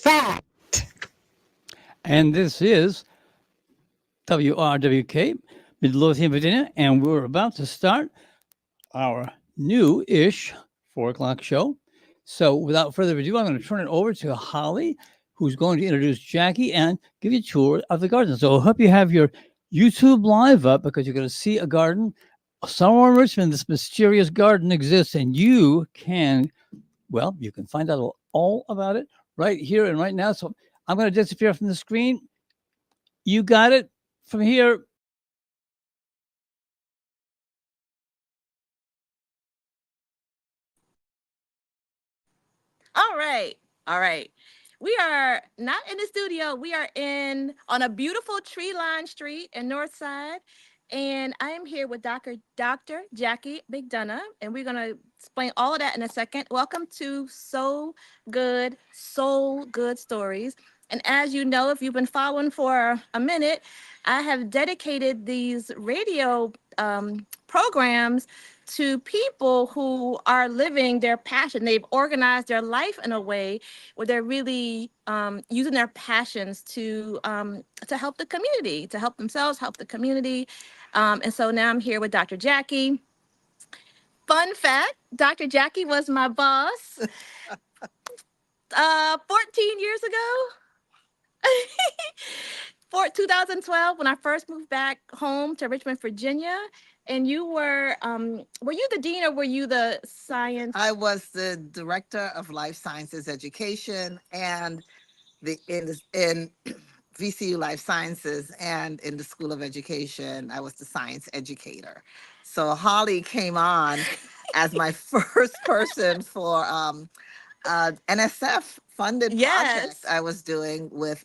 fact. And this is WRWK, Midlothian, Virginia, and we're about to start our new-ish 4 o'clock show. So without further ado, I'm going to turn it over to Holly, who's going to introduce Jackie and give you a tour of the garden. So I hope you have your YouTube live up because you're going to see a garden. Somewhere in Richmond, this mysterious garden exists, and you can, well, you can find out all about it right here and right now. So I'm going to disappear from the screen. You got it from here. All right. All right. We are not in the studio. We are in on a beautiful tree-lined street in Northside. And I am here with Dr. Jackie McDonough, and we're gonna explain all of that in a second. Welcome to Soul Good Stories. And as you know, if you've been following for a minute, I have dedicated these radio programs to people who are living their passion. They've organized their life in a way where they're really using their passions to help the community, to help themselves, help the community. And so now I'm here with Dr. Jackie. Fun fact, Dr. Jackie was my boss 14 years ago. For 2012, when I first moved back home to Richmond, Virginia, and you were you the dean or were you the science? I was the director of life sciences education and in VCU Life Sciences and in the School of Education, I was the science educator. So Holly came on as my first person for NSF funded project I was doing with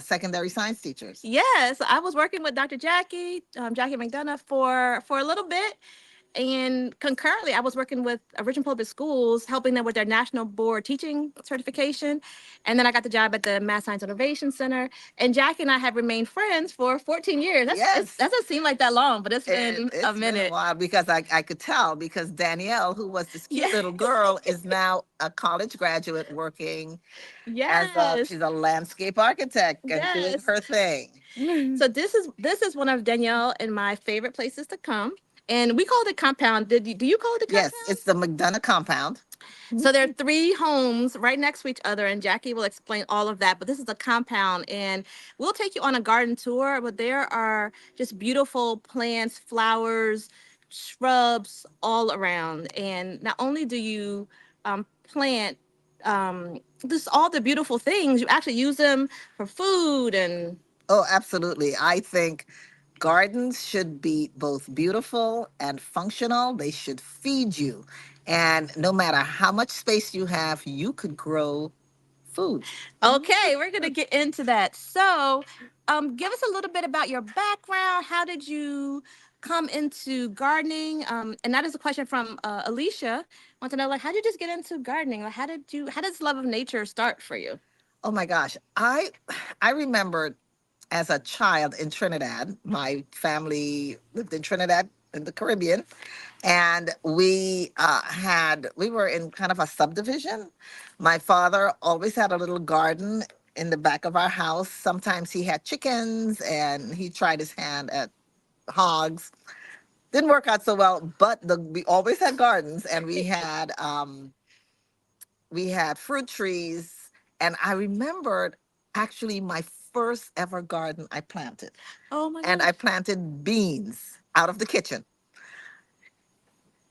secondary science teachers. Yes, I was working with Dr. Jackie, Jackie McDonough for a little bit. And concurrently, I was working with Richmond Public Schools, helping them with their national board teaching certification. And then I got the job at the Math Science Innovation Center. And Jackie and I have remained friends for 14 years. That doesn't seem like that long, but it's been a minute. Been a while because I could tell because Danielle, who was this cute little girl, is now a college graduate working as she's a landscape architect and doing her thing. So this is one of Danielle and my favorite places to come. And we call it a compound. Do you call it a compound? Yes, it's the McDonough compound. So there are 3 homes right next to each other, and Jackie will explain all of that. But this is a compound, and we'll take you on a garden tour. But there are just beautiful plants, flowers, shrubs all around. And not only do you plant just all the beautiful things, you actually use them for food and. Oh, absolutely. I think gardens should be both beautiful and functional. They should feed you. And no matter how much space you have, you could grow food. Okay, we're going to get into that. So, give us a little bit about your background. How did you come into gardening? And that is a question from Alicia. Want to know, like, how did you just get into gardening? Like, how did this love of nature start for you? Oh my gosh. I remember as a child in Trinidad. My family lived in Trinidad in the Caribbean, and we were in kind of a subdivision. My father always had a little garden in the back of our house. Sometimes he had chickens, and he tried his hand at hogs. Didn't work out so well, but we always had gardens, and we had fruit trees, and I remembered actually my first ever garden I planted. Oh my And I planted beans out of the kitchen.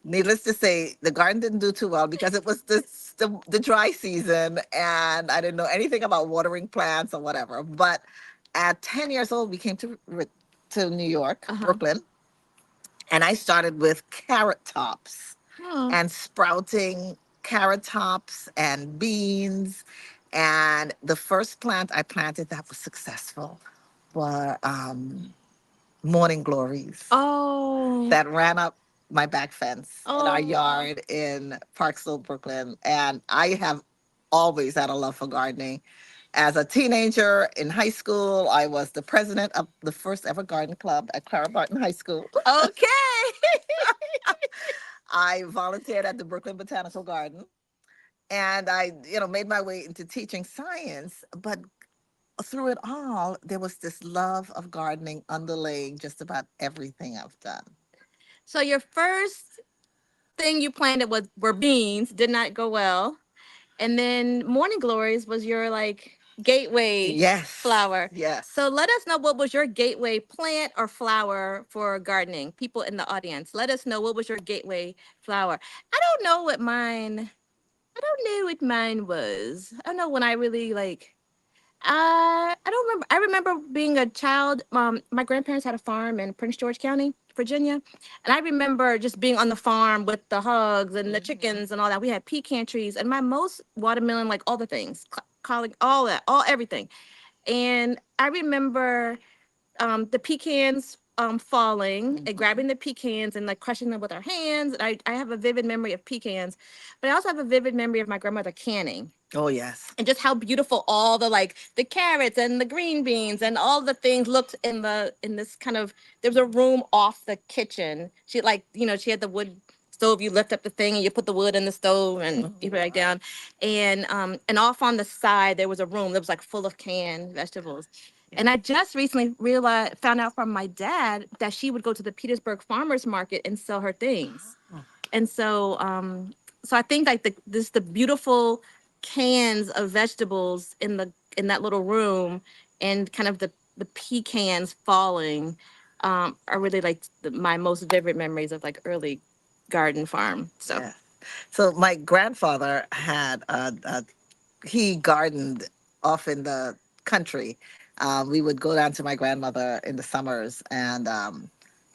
Needless to say, the garden didn't do too well because it was the dry season and I didn't know anything about watering plants or whatever. But at 10 years old, we came to New York, Brooklyn, and I started with carrot tops and sprouting carrot tops and beans. And the first plant I planted that was successful were morning glories. Oh. That ran up my back fence in our yard in Parksville, Brooklyn. And I have always had a love for gardening. As a teenager in high school, I was the president of the first ever garden club at Clara Barton High School. Okay. I volunteered at the Brooklyn Botanical Garden. and I, made my way into teaching science. But through it all, there was this love of gardening underlaying just about everything I've done. So your first thing you planted were beans, did not go well. And then morning glories was your like gateway Yes. flower. Yes. So let us know, what was your gateway plant or flower for gardening? People in the audience, let us know, what was your gateway flower. I don't know what mine. I don't know what mine was. I don't know when I really like. I don't remember. I remember being a child. My grandparents had a farm in Prince George County, Virginia, and I remember just being on the farm with the hogs and the chickens and all that. We had pecan trees and my most watermelon, like all the things, calling all that, all everything. And I remember the pecans falling and grabbing the pecans and like crushing them with our hands. I have a vivid memory of pecans, but I also have a vivid memory of my grandmother canning, Oh, yes. and just how beautiful all the like the carrots and the green beans and all the things looked in this kind of, there was a room off the kitchen. She like, she had the wood stove. You lift up the thing and you put the wood in the stove and you put it back down. And off on the side there was a room that was like full of canned vegetables. And I just recently found out from my dad that she would go to the Petersburg Farmers Market and sell her things. And so I think like the beautiful cans of vegetables in that little room, and kind of the pecans falling, are really like my most vivid memories of like early garden farm. So Yeah. So my grandfather had he gardened off in the country. We would go down to my grandmother in the summers, and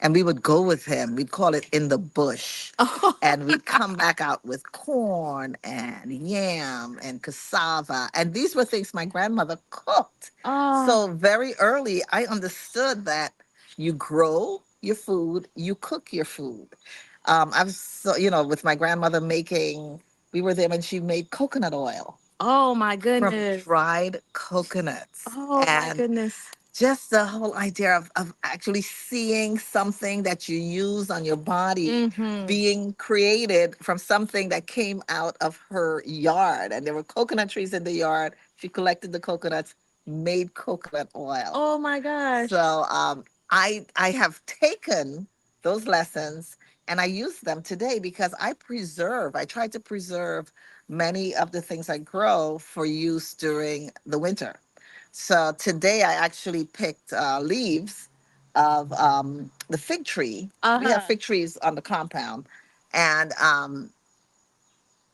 we would go with him. We'd call it in the bush, and we'd come back out with corn and yam and cassava, and these were things my grandmother cooked. So very early, I understood that you grow your food, you cook your food. I was so, with my grandmother making. We were there when she made coconut oil oh my from goodness. dried coconuts. Oh my And goodness. just the whole idea of actually seeing something that you use on your body being created from something that came out of her yard. And there were coconut trees in the yard. She collected the coconuts, made coconut oil. Oh my gosh. So I have taken those lessons and I use them today because I try to preserve many of the things I grow for use during the winter. So today I actually picked leaves of the fig tree. We have fig trees on the compound, and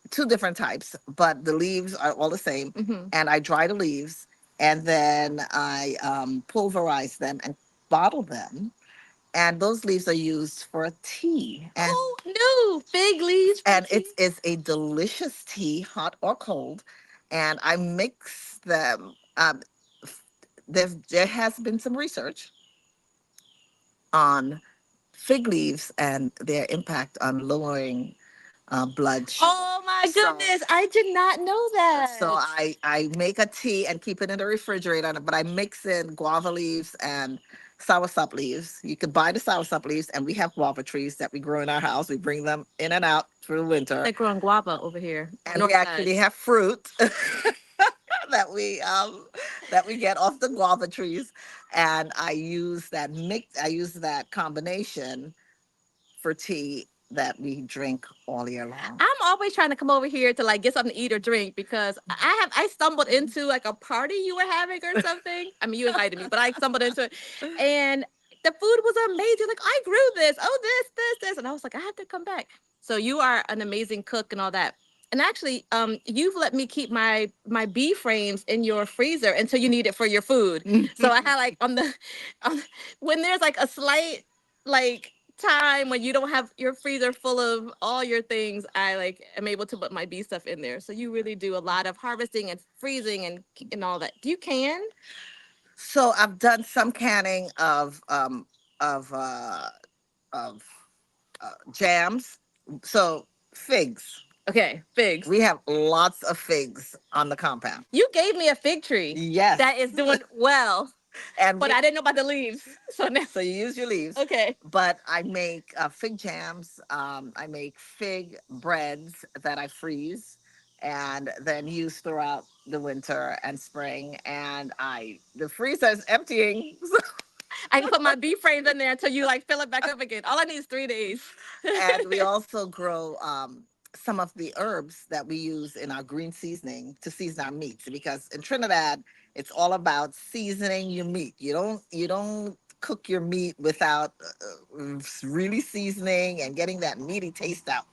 two different types, but the leaves are all the same. And I dry the leaves, and then I pulverize them and bottle them. And those leaves are used for tea. And Oh no, fig leaves. and it's a delicious tea, hot or cold. And I mix them. There has been some research on fig leaves and their impact on lowering blood sugar. Oh my So goodness, I did not know that. so I make a tea and keep it in the refrigerator, but I mix in guava leaves and soursop leaves. You could buy the soursop leaves, and we have guava trees that we grow in our house. We bring them in and out through winter, They're growing guava over here. and we actually have fruit that we get off the guava trees, and I use that combination for tea that we drink all year long. I'm always trying to come over here to like get something to eat or drink, because I stumbled into like a party you were having or something. I mean, you invited me, but I stumbled into it, and the food was amazing. Like, I grew this. Oh, this, and I was like, I have to come back. So you are an amazing cook and all that. And actually, you've let me keep my bee frames in your freezer until you need it for your food. So I had like when there's like a slight like time when you don't have your freezer full of all your things, I like am able to put my bee stuff in there. So you really do a lot of harvesting and freezing and all that. Do you can? So I've done some canning of jams. So figs. Okay, figs. We have lots of figs on the compound. You gave me a fig tree. Yes. That is doing well. But I didn't know about the leaves. So you use your leaves. Okay. But I make fig jams. I make fig breads that I freeze, and then used throughout the winter and spring. And the freezer is emptying. I can put my beef frames in there until you like fill it back up again. All I need is 3 days. And we also grow some of the herbs that we use in our green seasoning to season our meats, because in Trinidad it's all about seasoning your meat. You don't cook your meat without really seasoning and getting that meaty taste out.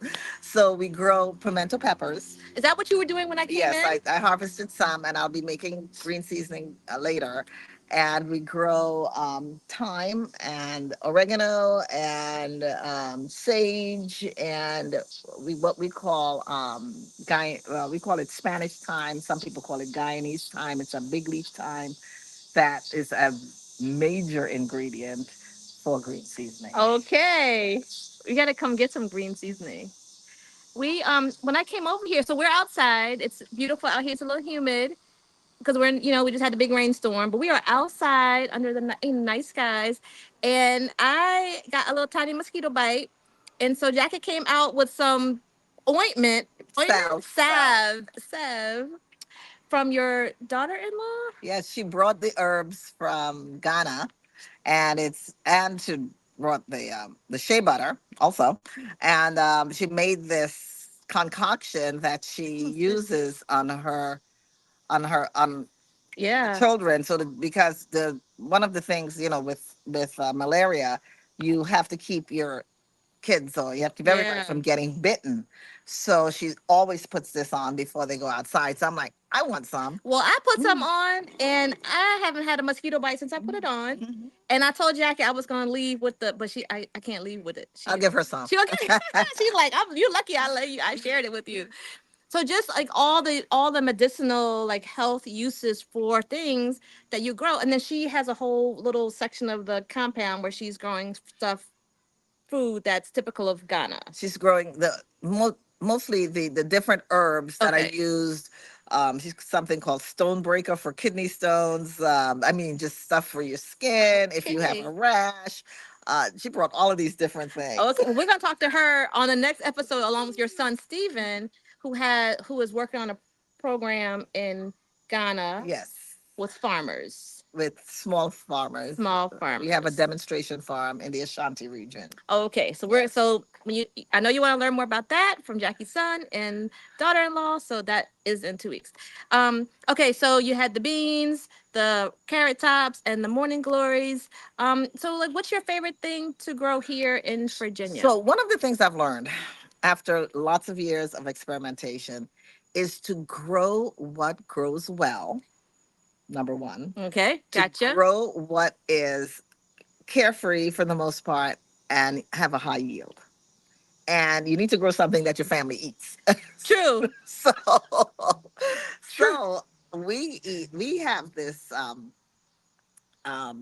So we grow pimento peppers. Is that what you were doing when I came Yes, in? I harvested some, and I'll be making green seasoning later. And we grow thyme and oregano and sage, and what we call we call it Spanish thyme. Some people call it Guyanese thyme. It's a big leaf thyme that is a major ingredient for green seasoning. Okay. We gotta come get some green seasoning. We when I came over here, so we're outside. It's beautiful out here. It's a little humid because we just had a big rainstorm, but we are outside under the nice skies, and I got a little tiny mosquito bite, and so Jackie came out with some ointment, salve from your daughter-in-law. Yes, she brought the herbs from Ghana, and she brought the shea butter also, and she made this concoction that she uses on Yeah. children, because the one of the things, with malaria, you have to keep your kids, or you have to keep everybody Yeah. from getting bitten. So she always puts this on before they go outside. So I'm like, I want some. Well, I put some on, and I haven't had a mosquito bite since I put it on. Mhm. And I told Jackie I was gonna leave with but I can't leave with it. I'll give her some. She okay. She's like, you're lucky I let you. I shared it with you. So just like all the medicinal like health uses for things that you grow, and then she has a whole little section of the compound where she's growing food that's typical of Ghana. She's growing mostly the different herbs that I Okay. used. She's something called Stonebreaker for kidney stones. I mean, just stuff for your skin if you have Okay. a rash. She brought all of these different things. Okay, well, we're gonna talk to her on the next episode, along with your son Steven, who is working on a program in Ghana Yes, with farmers. with small farmers. Small We have a farmers. demonstration farm in the Ashanti region. Okay, so I know you want to learn more about that from Jackie's son and daughter-in-law. So that is in 2 weeks. Okay, so you had the beans, the carrot tops, and the morning glories. So like, what's your favorite thing to grow here in Virginia? So one of the things I've learned after lots of years of experimentation is to grow what grows well. Number one, Okay, to gotcha. grow what is carefree for the most part and have a high yield. And you need to grow something that your family eats. True. so, so we have this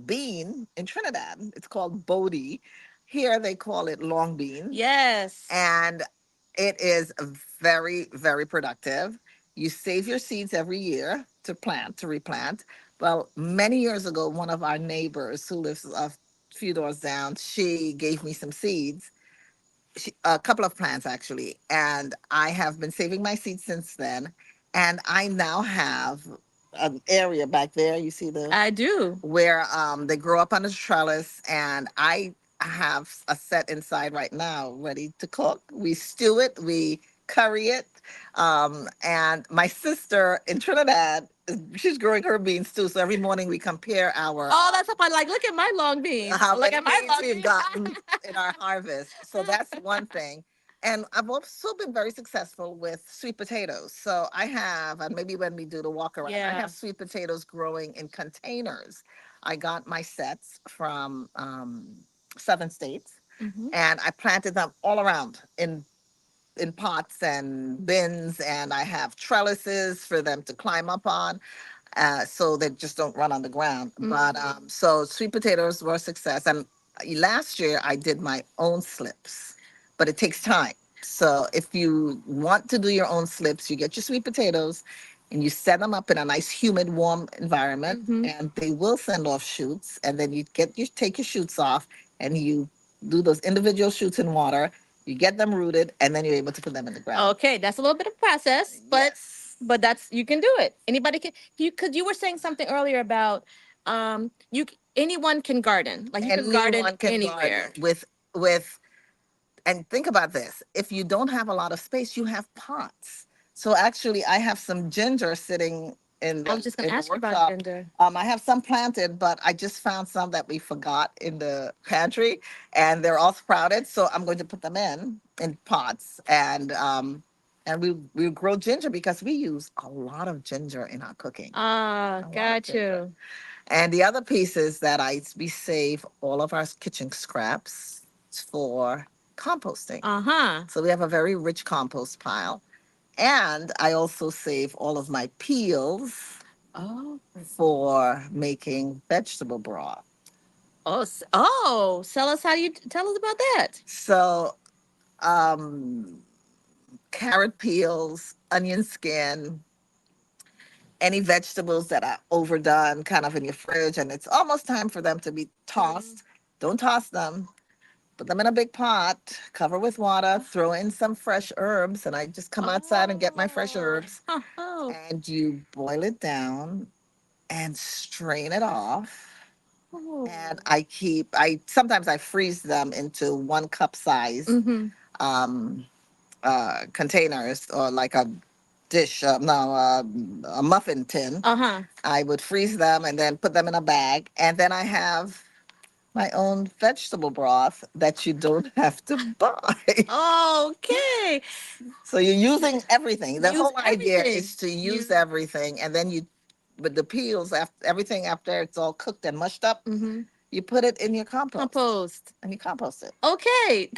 bean in Trinidad. It's called Bodhi. Here they call it long bean. Yes. And it is very, very productive. You save your seeds every year to replant. Well, many years ago, one of our neighbors who lives a few doors down, she gave me some seeds, a couple of plants actually, and I have been saving my seeds since then. And I now have an area back there. You see I do. where they grow up on a trellis, and I have a set inside right now ready to cook. We stew it, we curry it, and my sister in Trinidad, she's growing her beans too. So every morning we compare our Oh, that's up. I like. Look at my long beans. how Look many at my beans long we've beans. gotten in our harvest. So that's one thing. And I've also been very successful with sweet potatoes. So I have, and maybe when we do the walk around, I Yeah. have sweet potatoes growing in containers. I got my sets from southern states, Mhm. and I planted them all around in pots and bins, and I have trellises for them to climb up on, so they just don't run on the ground. But so sweet potatoes were a success. And last year I did my own slips, but it takes time. So if you want to do your own slips, you get your sweet potatoes and you set them up in a nice, humid, warm environment, and they will send off shoots. And then you take your shoots off, and you do those individual shoots in water, You get them rooted, and then you're able to put them in the ground. Okay, that's a little bit of process, Yes. but that's you can do it. Anybody can. You because you were saying something earlier about anyone can garden. Like you can garden Anyone can anywhere. garden with and think about this. If you don't have a lot of space, you have pots. So actually, I have some ginger sitting in I was just gonna the ask you about workshop. gender. I have some planted, but I just found some that we forgot in the pantry, and they're all sprouted. So I'm going to put them in pots, and we grow ginger because we use a lot of ginger in our cooking. Ah, A lot of got ginger. you. And the other piece is that we save all of our kitchen scraps for composting. Uh-huh. So we have a very rich compost pile. And I also save all of my peels Oh. for making vegetable broth. Oh, tell us tell us about that. So, um, carrot peels, onion skin, any vegetables that are overdone kind of in your fridge and it's almost time for them to be tossed. Don't toss them. Put them in a big pot, cover with water, throw in some fresh herbs, and I just come outside and get my fresh herbs. Oh. And you boil it down and strain it off. Oh. And I sometimes I freeze them into 1 cup size Mm-hmm. um, containers or like a dish, no, a muffin tin. Uh-huh. I would freeze them and then put them in a bag. And then I have my own vegetable broth that you don't have to buy. Okay. So you're using everything. The Use whole idea everything. is to use everything, and then with the peels, after everything after it's all cooked and mushed up, Mm-hmm. you put it in your compost, and you compost it. Okay.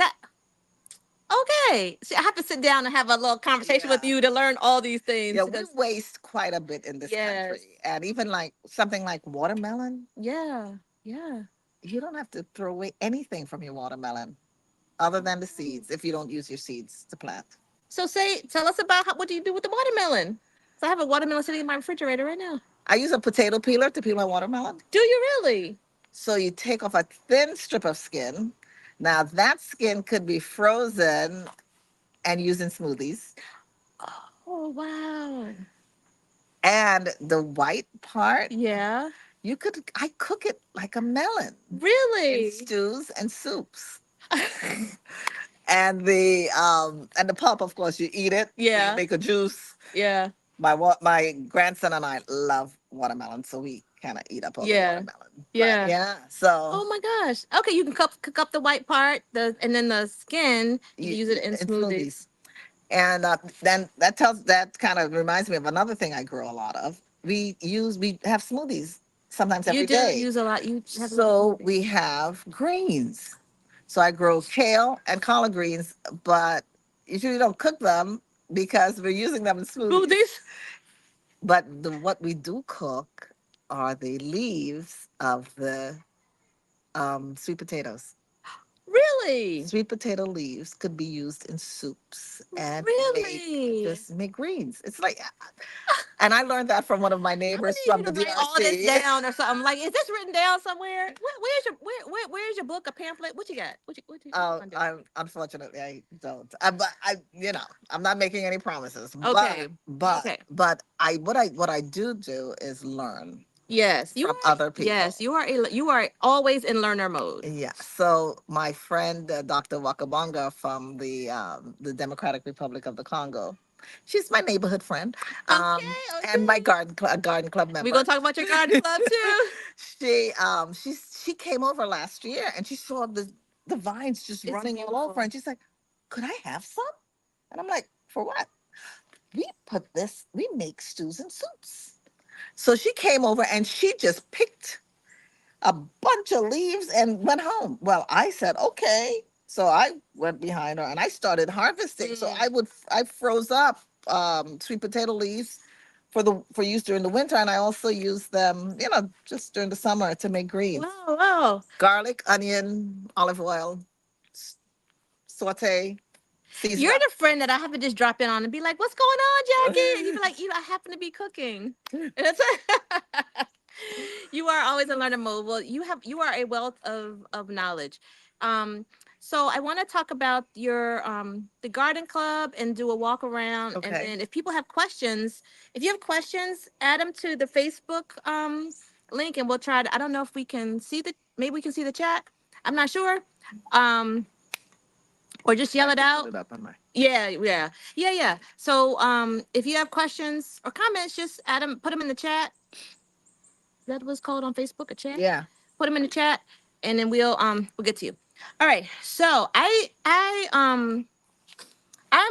Okay. So I have to sit down and have a little conversation with Yeah. you to learn all these things. Yeah, we waste quite a bit in this Yes. country, and even like something like watermelon, Yeah. Yeah. you don't have to throw away anything from your watermelon other than the seeds if you don't use your seeds to plant. So tell us about what do you do with the watermelon? So I have a watermelon sitting in my refrigerator right now. I use a potato peeler to peel my watermelon. Do you really? So you take off a thin strip of skin. Now that skin could be frozen and used in smoothies. Oh wow. And the white part, Yeah. I cook it like a melon in Really? stews and soups. And the pulp, of course, you eat it. Yeah. You make a juice. Yeah. My grandson and I love watermelon, so we kind of eat up all the Yeah. watermelon. But Yeah. yeah. So Oh my gosh. Okay, you can cook up the white part, and then the skin, you can use it in smoothies. And then that kind of reminds me of another thing I grow a lot of. We have smoothies sometimes You every do day. use a lot. You have So we have greens. So I grow kale and collard greens, but usually don't cook them because we're using them in smoothies. smoothies. But what we do cook are the leaves of the sweet potatoes. Really? Sweet potato leaves could be used in soups and Really? make greens. It's like, and I learned that from one of my I'm gonna neighbors need from you the to write all this DRC. down or something. Like, is this written down somewhere? Where's your book? A pamphlet? What you got? What you Oh, gonna do? unfortunately I don't. But I'm not making any promises. Okay. But Okay. but what I do is learn Yes, you from are. other people. Yes, you are always in learner mode. Yeah. So my friend Dr. Wakabonga from the Democratic Republic of the Congo, she's my neighborhood friend, Okay. and my Okay. garden club member. We're gonna talk about your garden club too. She came over last year and she saw the vines just It's running all beautiful. over, and she's like, "Could I have some?" And I'm like, "For what?" We make stews and soups. So she came over and she just picked a bunch of leaves and went home. Well, I said, okay. So I went behind her and I started harvesting. So I froze up sweet potato leaves for use during the winter, and I also use them, just during the summer to make greens. Wow, wow. Garlic, onion, olive oil, saute, season You're up. the friend that I have to just drop in on and be like, "What's going on, Jackie?" And you be like, I happen to be cooking." And it's you are always in learning mode. Well, you are a wealth of knowledge. Um, So I want to talk about your the garden club and do a walk around. And Okay. then if people have questions, if you have questions, add them to the Facebook link, and we'll try to. I don't know if we can see the. Maybe we can see the chat. I'm not sure. Um, or just yell it out. Put it up on my. Yeah, yeah, yeah, yeah. So if you have questions or comments, just add them. Put them in the chat. That was called on Facebook a chat. Yeah. Put them in the chat, and then we'll get to you. All right. So I'm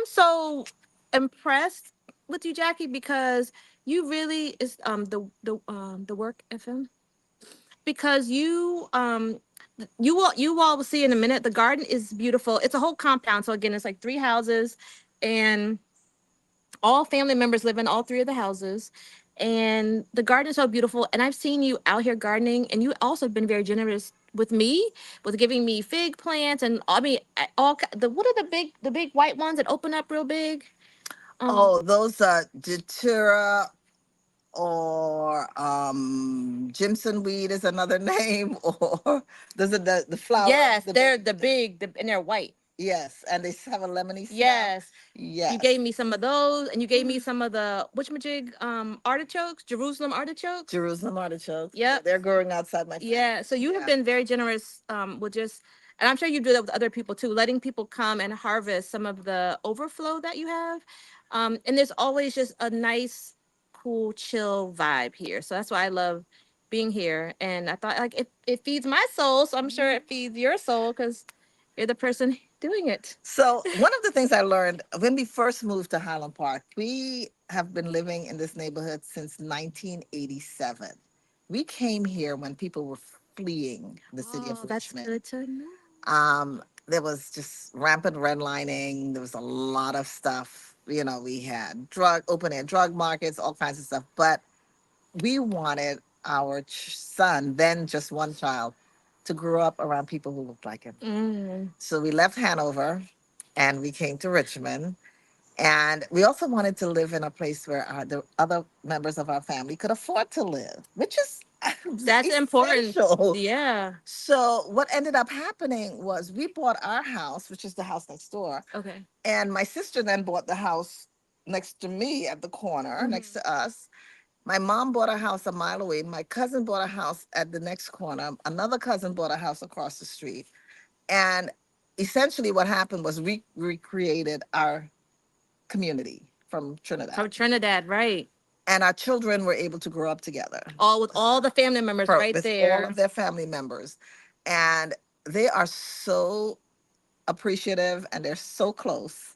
so impressed with you, Jackie, because you really is the work FM, because you all will see in a minute. The garden is beautiful. It's a whole compound. So again, it's like 3 houses, and all family members live in all 3 of the houses. And the garden is so beautiful. And I've seen you out here gardening, and you also have been very generous with me, with giving me fig plants, and I mean the what are the big white ones that open up real big? Oh, those datura or Jimson weed is another name, or those are the flowers. Yes, they're the big, and they're white. Yes, and they have a lemony smell. Yes. Yes. You gave me some of those, and you gave me some of the whatchamajig artichokes, Jerusalem artichokes. Jerusalem artichokes. Yep. They're growing outside my. Yeah. So you have been very generous with just, and I'm sure you do that with other people too, letting people come and harvest some of the overflow that you have. And there's always just a nice, cool, chill vibe here. So that's why I love being here. And I thought like it feeds my soul, so I'm sure it feeds your soul because you're the person doing it. So one of the things I learned when we first moved to Highland Park, we have been living in this neighborhood since 1987. We came here when people were fleeing the city of That's Richmond. good to know. There was just rampant redlining. There was a lot of stuff. You know, we had open air drug markets, all kinds of stuff. But we wanted our son, then just one child, to grow up around people who looked like him. So we left Hanover and we came to Richmond. And we also wanted to live in a place where the other members of our family could afford to live, which is That's important. essential. Yeah. So what ended up happening was we bought our house, which is the house next door, Okay. and my sister then bought the house next to me at the corner, next to us. My mom bought a house a mile away. My cousin bought a house at the next corner. Another cousin bought a house across the street. And essentially what happened was we recreated our community from Trinidad. From Trinidad, right. And our children were able to grow up together. All with all the family members right with there. all of their family members. And they are so appreciative and they're so close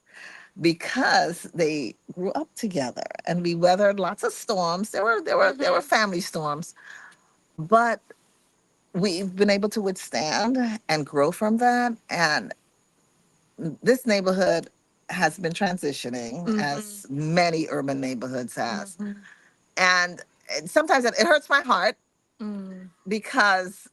because they grew up together and we weathered lots of storms. There were family storms, but we've been able to withstand and grow from that. And this neighborhood has been transitioning as many urban neighborhoods has. And sometimes it hurts my heart because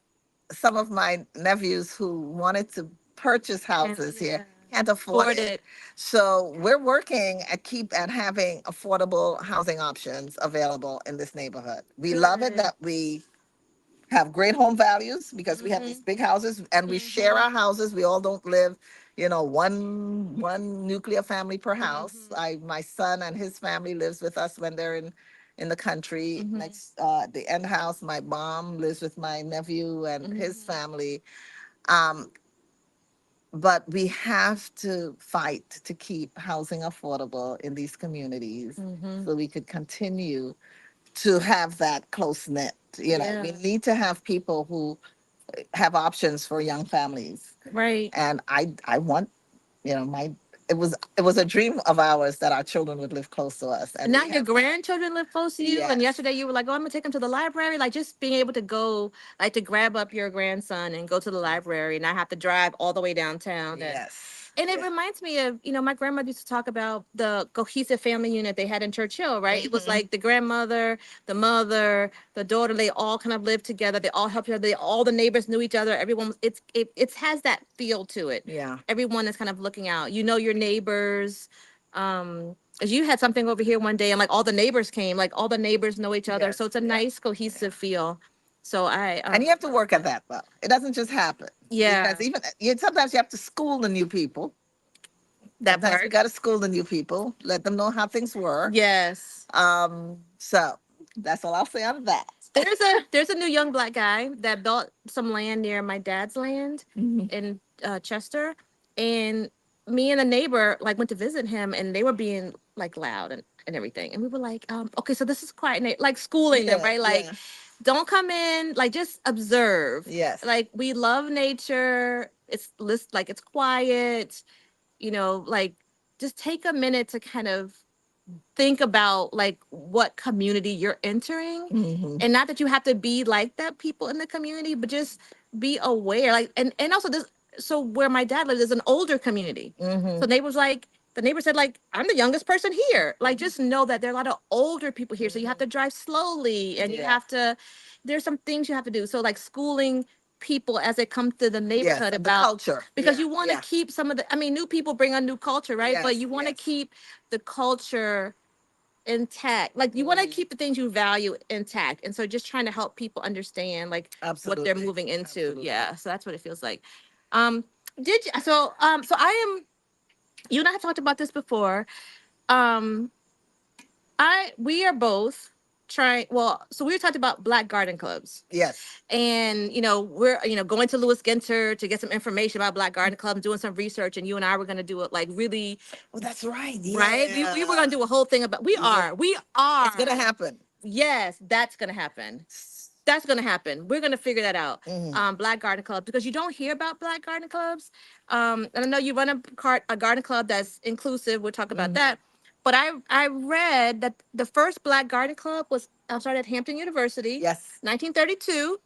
some of my nephews who wanted to purchase houses here can't afford it. So we're working at having affordable housing options available in this neighborhood. We love it that we have great home values because we have these big houses and we share our houses. We all don't live, one nuclear family per house. My son and his family lives with us when they're in the country. Next, the end house, my mom lives with my nephew and his family. But we have to fight to keep housing affordable in these communities so we could continue to have that close knit. We need to have people who have options for young families. Right. And I want, it was a dream of ours that our children would live close to us. And now your grandchildren live close to you. Yes. And yesterday you were like, oh, I'm gonna take them to the library. Like just being able to go, like to grab up your grandson and go to the library and not have to drive all the way downtown. Yes. And it reminds me of, my grandmother used to talk about the cohesive family unit they had in Churchill, right? It was like the grandmother, the mother, the daughter, they all kind of lived together. They all helped each other. All the neighbors knew each other. Everyone, it has that feel to it. Yeah. Everyone is kind of looking out. You know your neighbors. As you had something over here one day and like all the neighbors came, like all the neighbors know each other. Yes, So it's a nice cohesive feel. So And you have to work at that, though. It doesn't just happen. yeah, Because even sometimes you have to school the new people. that Sometimes we part. got to school the new people, let them know how things work. Yes. So that's all I'll say on that. There's a new young black guy that bought some land near my dad's land Mhm. in Chester, and me and the neighbor like went to visit him, and they were being like loud and everything, and we were like, okay, so this is quiet, like schooling them, Yeah, right? Like, yeah, don't come in, like just observe. yes, Like we love nature. It's list like it's quiet, like just take a minute to kind of think about like what community you're entering, hmm, and not that you have to be like that people in the community, but just be aware, like, and also this, so where my dad lives is an older community, hmm, so the neighbor said, like, I'm the youngest person here, like just know that there are a lot of older people here, so you have to drive slowly, and you yeah, have to, there's some things you have to do, so like schooling people as they come to the yes, neighborhood the about, culture. because Yeah, you want to yeah, keep some of the, I mean, new people bring a new culture, right? But yes, you want to yes, keep the culture intact. Like you want to mm, keep the things you value intact. And so just trying to help people understand like what they're absolutely, moving into. absolutely. Yeah. So that's what it feels like. Um so I am, you and I have talked about this before. Um we are both trying, well, so we were talking about black garden clubs, Yes. and we're going to Lewis Ginter to get some information about black garden clubs, doing some research, and you and I were going to do it like really, Oh, that's right. right, we were going Yeah. to do a whole thing about, Yeah. we It's gonna are, happen. yes, that's going to happen. That's going to happen. We're going to figure that out. Hmm. Black garden clubs, because you don't hear about black garden clubs. And I know you run a garden club that's inclusive. We'll talk about Hmm. that. But I read that the first black garden club was started at Hampton University, Yes. 1932,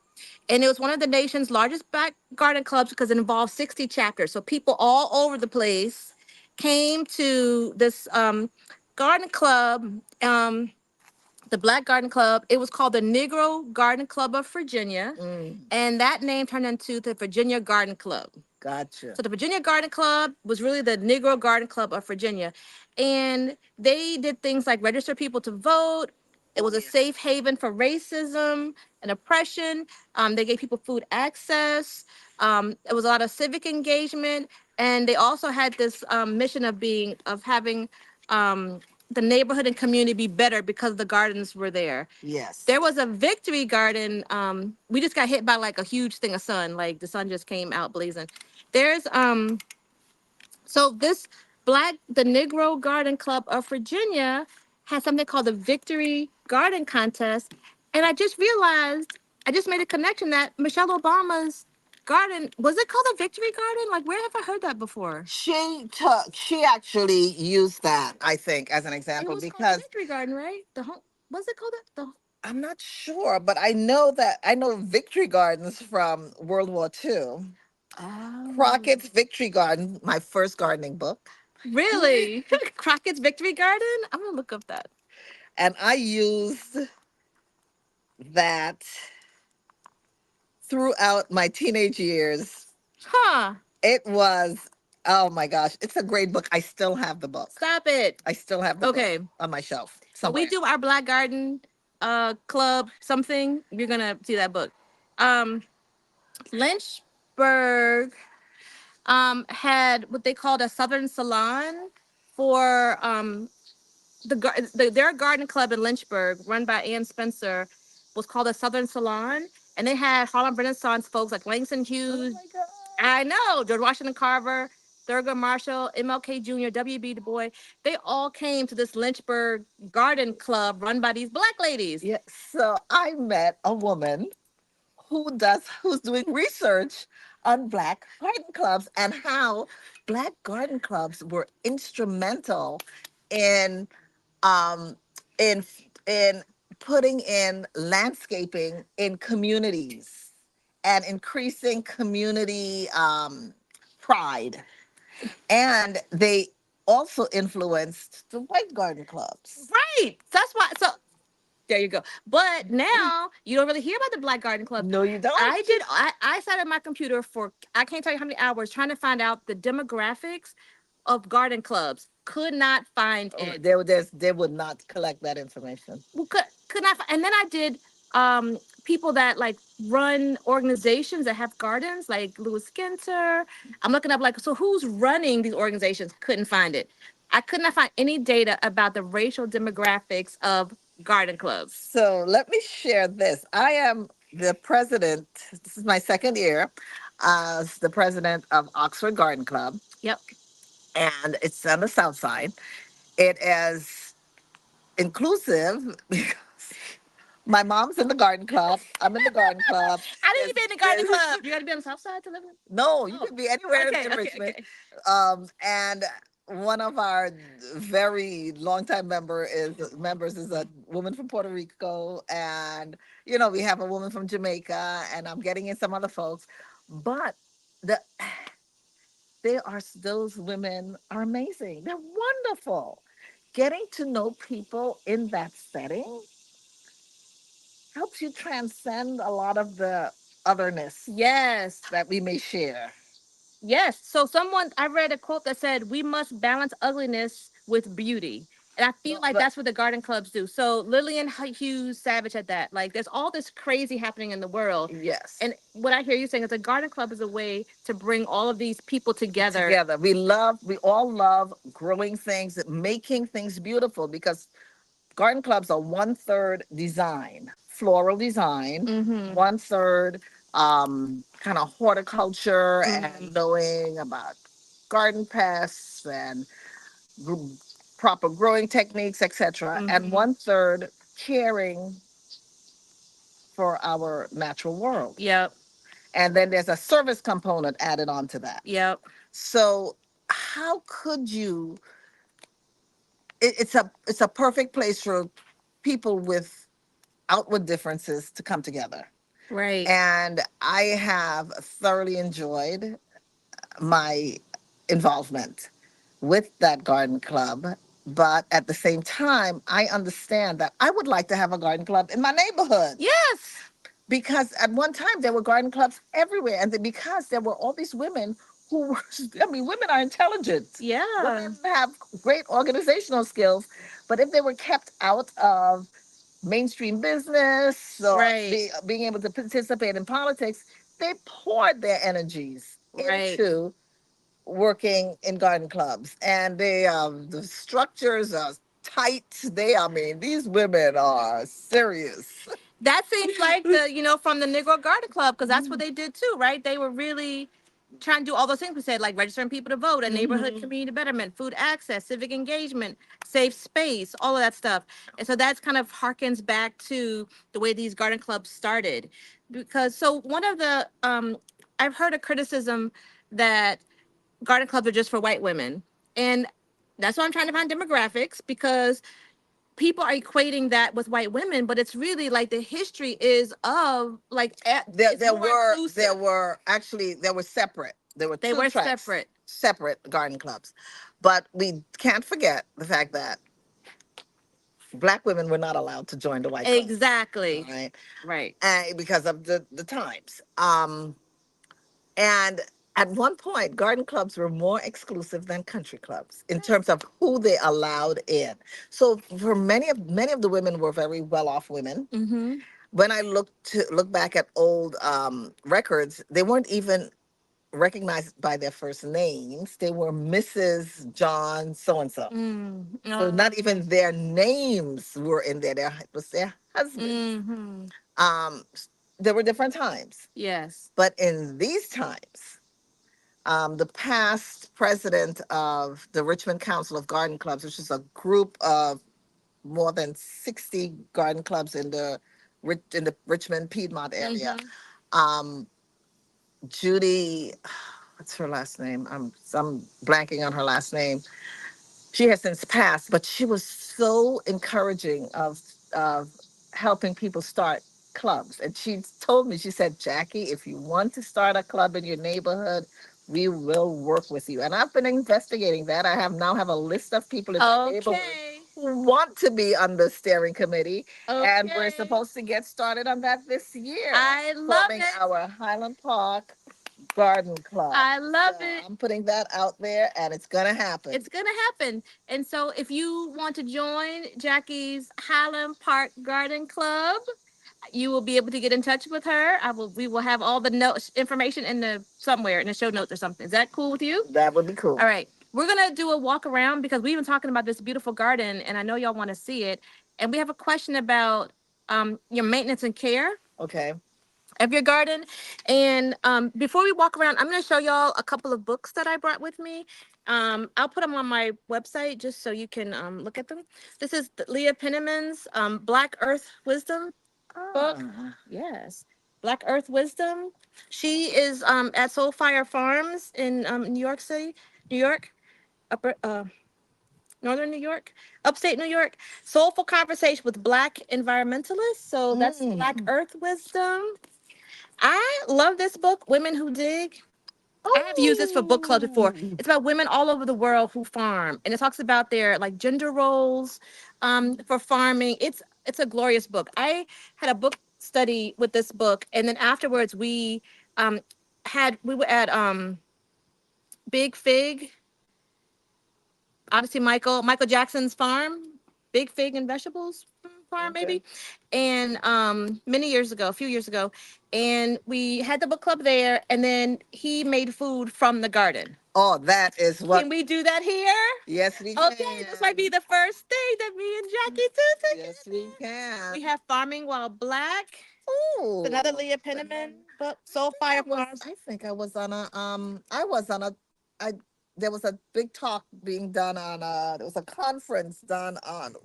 and it was one of the nation's largest black garden clubs because it involved 60 chapters. So people all over the place came to this garden club. The Black Garden Club. It was called the Negro Garden Club of Virginia, Mm, and that name turned into the Virginia Garden Club. gotcha. So the Virginia Garden Club was really the Negro Garden Club of Virginia, and they did things like register people to vote. It Oh, was a yeah. safe haven for racism and oppression. They gave people food access. It was a lot of civic engagement, and they also had this mission of having um, the neighborhood and community be better because the gardens were there. Yes. There was a victory garden. We just got hit by like a huge thing of sun. Like the sun just came out blazing. There's so this the Negro Garden Club of Virginia has something called the Victory Garden Contest. And I just realized, I just made a connection that Michelle Obama's garden, was it called a Victory Garden? Like where have I heard that before? She actually used that, I think, as an It example was called the because Victory Garden, right? The home, was it called it? I'm not sure, but I know Victory Gardens from World War II. Oh. Crockett's Victory Garden, my first gardening book. Really? Crockett's Victory Garden? I'm gonna look up that. And I used that throughout my teenage years. Huh. It was, oh my gosh, it's a great book. I still have the book. Stop it. I still have the book Okay. on my shelf When we somewhere. do our Black Garden club something, you're gonna see that book. Um Lynchburg had what they called a Southern Salon for their garden club in Lynchburg, run by Ann Spencer, was called a Southern Salon, and they had Harlem Renaissance folks like Langston Oh Hughes. my God. I know George Washington Carver, Thurgood Marshall, MLK Jr., W.B. Du Bois. They all came to this Lynchburg garden club run by these black ladies. Yeah. So I met a woman who's doing research on black garden clubs and how black garden clubs were instrumental in um in in putting in landscaping in communities and increasing community pride, and they also influenced the white garden clubs. Right. That's why. So there you go. But now you don't really hear about the Black Garden Club. No, you don't. I sat at my computer for, I can't tell you how many hours trying to find out the demographics of garden clubs. Could not find Oh, it. they would not collect that information. Well, could not find, and then I did people that like run organizations that have gardens, like Louis Skinter. I'm looking up like, so who's running these organizations? Couldn't find it. I could not find any data about the racial demographics of garden clubs. So let me share this. I am the president. This is my second year as the president of Oxford Garden Club, Yep. and it's on the South Side. It is inclusive because my mom's in the garden club. I'm in the garden club. I didn't be in the garden There's- club. You got to be on the south side to live in. No, you Oh, could be anywhere okay, in okay, Richmond. okay. And one of our very longtime members is a woman from Puerto Rico, and we have a woman from Jamaica, and I'm getting in some other folks, but the those women are amazing. They're wonderful. Getting to know people in that setting helps you transcend a lot of the otherness Yes. that we may share. Yes. So I read a quote that said, "We must balance ugliness with beauty." And I feel No, like but that's what the garden clubs do. So Lillian Hughes Savage at that. Like there's all this crazy happening in the world. yes, And what I hear you saying is a garden club is a way to bring all of these people together. together we all love growing things, making things beautiful, because garden clubs are one third design, floral design, Mm-hmm. one third kind of horticulture and knowing about garden pests and gr- proper growing techniques, etc., and one third caring for our natural world. Yep. And then there's a service component added on to that. Yep. So how could you it's a perfect place for people with outward differences to come together. Right. And I have thoroughly enjoyed my involvement with that garden club. But at the same time, I understand that I would like to have a garden club in my neighborhood. Yes. Because at one time there were garden clubs everywhere. And because there were all these women who were, I mean, women are intelligent. Yeah. Women have great organizational skills. But if they were kept out of mainstream business or Right. being able to participate in politics, they poured their energies Right. into working in garden clubs. And the structures are tight. I mean, these women are serious. That seems like from the Negro Garden Club, because that's what they did too, right? They were really trying to do all those things we said, like registering people to vote, a neighborhood community betterment, food access, civic engagement, safe space, all of that stuff. And so that's kind of harkens back to the way these garden clubs started. Because so one of the I've heard a criticism that garden clubs are just for white women. And that's why I'm trying to find demographics, because people are equating that with white women, but it's really like the history is of like There were actually there were separate. There were They two were tracks, separate. separate garden clubs. But we can't forget the fact that Black women were not allowed to join the white club. Exactly. Right. Right. Because of the times. And at one point, garden clubs were more exclusive than country clubs in terms of who they allowed in. So for many of the women were very well-off women. Mm-hmm. When I look back at old records, they weren't even recognized by their first names. They were Mrs. John so and so. So not even their names were in there. It was their husbands. Mm-hmm. Um, there were different times. Yes. But in these times, the past president of the Richmond Council of Garden Clubs, which is a group of more than 60 garden clubs in the Richmond Piedmont area. Um, Judy, what's her last name? I'm blanking on her last name. She has since passed, but she was so encouraging of helping people start clubs. And she told me, she said, Jackie, if you want to start a club in your neighborhood, we will work with you. And I've been investigating that. I now have a list of people in my neighborhood who want to be on the steering committee. And we're supposed to get started on that this year. I love forming it. our Highland Park Garden Club. I love So it. I'm putting that out there, and it's gonna happen. It's gonna happen. And so if you want to join Jackie's Highland Park Garden Club, you will be able to get in touch with her. We will have all the notes information in the somewhere in the show notes or something. Is that cool with you? That would be cool. All right. We're gonna do a walk around because we've been talking about this beautiful garden and I know y'all want to see it. And we have a question about your maintenance and care Okay. of your garden. And before we walk around, I'm going to show y'all a couple of books that I brought with me. I'll put them on my website just so you can look at them. This is Leah Penniman's Black Earth Wisdom book. Yes, Black Earth Wisdom. She is at Soulfire Farms in New York City, New York, upper Northern New York, upstate New York. Soulful conversation with Black environmentalists. So that's Black Earth Wisdom. I love this book, Women Who Dig. I have used this for book clubs before. It's about women all over the world who farm, and it talks about their like gender roles for farming. It's a glorious book. I had a book study with this book, and then afterwards um, we were at Big Fig, obviously Michael Jackson's farm, Big Fig and Vegetables farm, maybe, and many years ago, a few years ago, and we had the book club there, and then he made food from the garden. Oh, that is what. Can we do that here? Yes, we can. Okay, this might be the first thing that me and Jackie do together. Yes, we can. We have Farming While Black. Ooh. Another Leah Penniman book, Soulfire Farms. I think I was on a I there was a big talk being done on there was a conference done on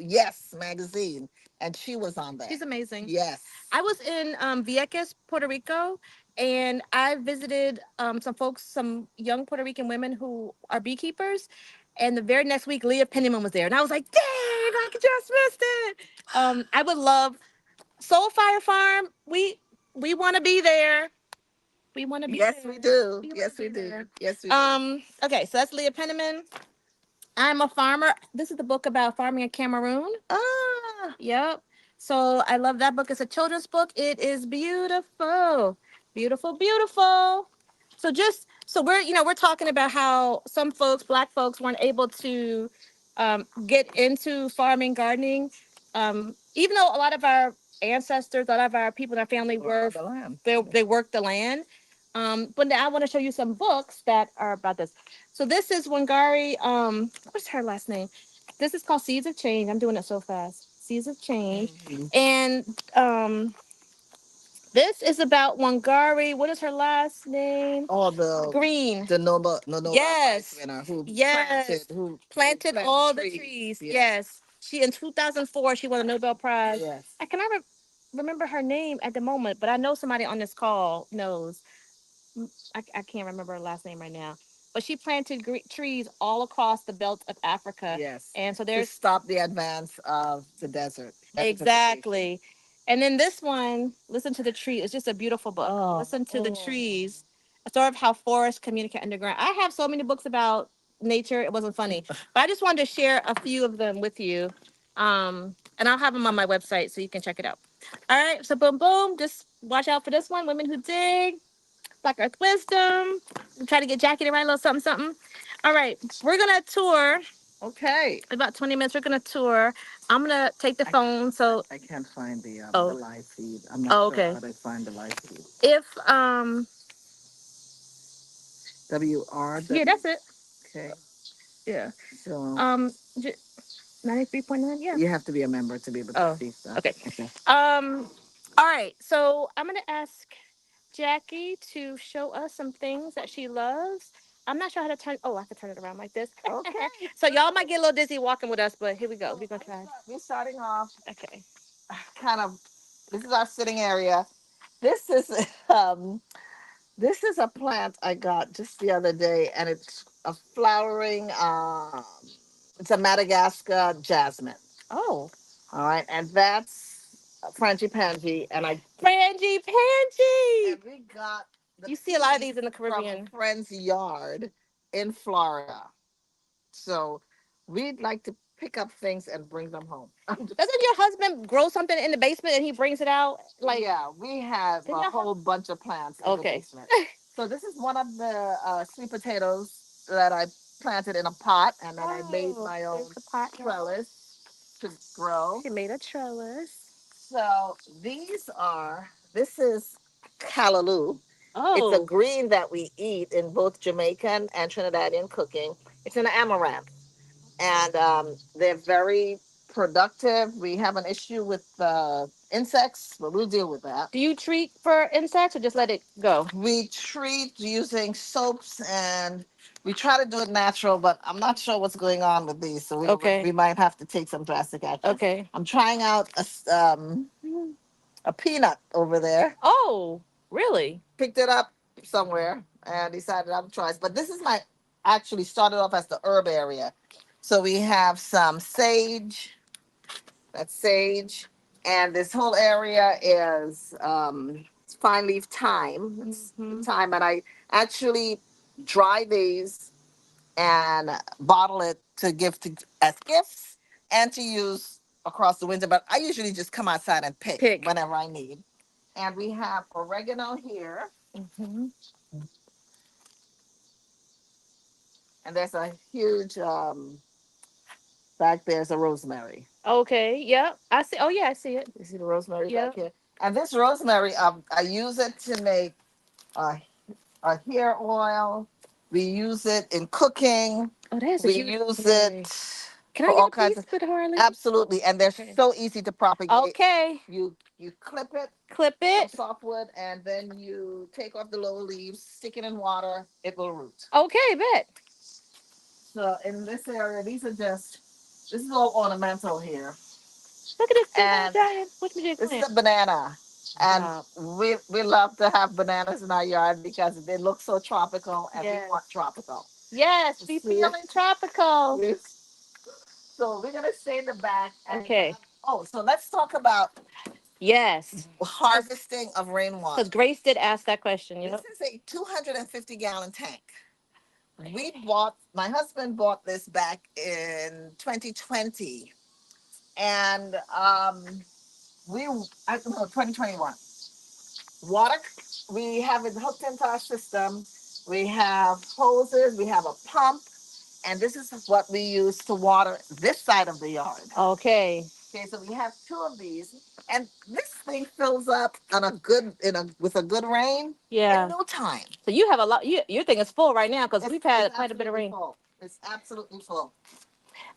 Yes magazine, and she was on there. She's amazing. Yes. I was in Vieques, Puerto Rico, and I visited some young Puerto Rican women who are beekeepers. And the very next week, Leah Penniman was there, and I was like, "Dang, I just missed it." I would love Soulfire Farm. We want to be there. We want to be Yes, there. we do. We wanna Yes, be we do. there. Yes, we do. Okay, so that's Leah Penniman. I'm a farmer. This is the book about farming in Cameroon. Ah, Yep. So I love that book. It's a children's book. It is beautiful. Beautiful, beautiful. So we're talking about how some folks, black folks, weren't able to get into farming, gardening. Even though a lot of our ancestors, a lot of our people in our family were the land. they worked the land. But now I want to show you some books that are about this. So this is Wangari, what's her last name? This is called Seeds of Change. I'm doing it so fast. Seeds of Change. And this is about Wangari. What is her last name? All the Green. the Nobel Yes. Prize winner who Yes. Planted all the trees. Yes. She in 2004 she won a Nobel Prize. Yes. I cannot remember her name at the moment, but I know somebody on this call knows. I can't remember her last name right now. But she planted trees all across the belt of Africa. Yes. And so To there's stop the advance of the desert. exactly. And then this one, Listen to the Tree, is just a beautiful book. Listen to the trees. Sort of how forests communicate underground. I have so many books about nature. It wasn't funny. But I just wanted to share a few of them with you. And I'll have them on my website so you can check it out. All right. So boom, boom. Just watch out for this one. Women Who Dig. Black Earth Wisdom. Try to get Jackie to write a little something, something. All right. We're going to tour. Okay. In about 20 minutes, we're going to tour. I'm going to take the phone. So I can't find the Oh. live feed. I'm not okay. sure how to find the live feed. If WR. yeah, that's it. Okay. Yeah. So 93.9. Yeah. you have to be a member to be able to Oh, see stuff. okay. All right. So I'm gonna ask Jackie to show us some things that she loves. I'm not sure how to turn. Oh, I can turn it around like this. Okay. So y'all might get a little dizzy walking with us, but here we go. We're gonna try. We're starting off Okay. kind of. This is our sitting area. This is this is a plant I got just the other day, and it's a flowering. It's a Madagascar jasmine. Oh. All right, and that's frangipani, and Frangipani. and we got. You see a lot of these in the from Caribbean. a friend's yard in Florida, so we'd like to pick up things and bring them home. Doesn't your husband grow something in the basement and he brings it out? Like yeah, we have a whole bunch of plants in the basement. So this is one of the sweet potatoes that I planted in a pot, and then I made my own trellis to grow. She made a trellis. So this is callaloo. It's a Oh, green that we eat in both Jamaican and Trinidadian cooking. It's an amaranth, and they're very productive. We have an issue with insects, but we'll deal with that. do you treat for insects or just let it go? We treat using soaps, and we try to do it natural, but I'm not sure what's going on with these, so Okay. we might have to take some drastic action. Okay. I'm trying out a peanut over there. Oh, really? Picked it up somewhere and decided I'd try it. But this is my actually started off as the herb area. So we have some sage, that's sage, and this whole area is fine leaf thyme. It's Mhm. thyme, and I actually dry these and bottle it to give to as gifts and to use across the winter. But I usually just come outside and pick Pick. whenever I need. And we have oregano here, Mhm. and there's a huge back there's a rosemary. Okay. Yep. I see. Oh yeah, I see it. You see the rosemary back Yep. here? And this rosemary, I use it to make uh, a hair oil. We use it in cooking. Oh, that's a We huge use rosemary. it Can I for get all a kinds piece of for the Harley? absolutely, and they're Okay. so easy to propagate. Okay. You clip it, Clip some it. softwood, and then you take off the lower leaves, stick it in water, it will root. Okay, bet. So in this area, this is all ornamental here. Look at this big old And giant. What's my this is plant? a banana. And Stop. we love to have bananas in our yard because they look so tropical and we Yes. want tropical. Yes, be See? feeling tropical. So we're gonna stay in the back. And, Okay. oh, so let's talk about Yes. harvesting of rainwater. Because Grace did ask that question, you know. This is a 250-gallon tank. My husband bought this back in 2020, and I don't know, 2021. Water, we have it hooked into our system. We have hoses, we have a pump, and this is what we use to water this side of the yard. Okay. Okay, so we have two of these, and this thing fills up on a good with a good rain Yeah. in no time. So you have a lot. Your thing is full right now because we've had It's quite a bit of absolutely rain. full. It's absolutely full.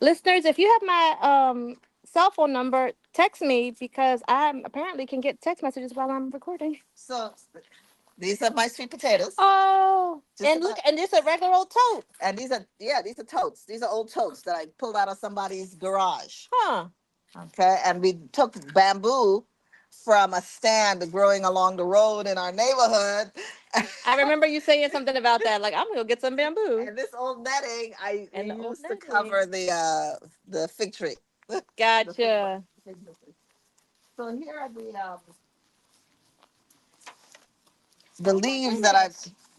Listeners, if you have my cell phone number, text me because I apparently can get text messages while I'm recording. So these are my sweet potatoes. Oh, Just and look, about, and this a regular old tote. and these are totes. These are old totes that I pulled out of somebody's garage. Huh. Okay, and we took bamboo from a stand growing along the road in our neighborhood. I remember you saying something about that. Like, I'm gonna go get some bamboo. And this old netting And we the old used to netting. cover the fig tree. Gotcha. So here are the leaves that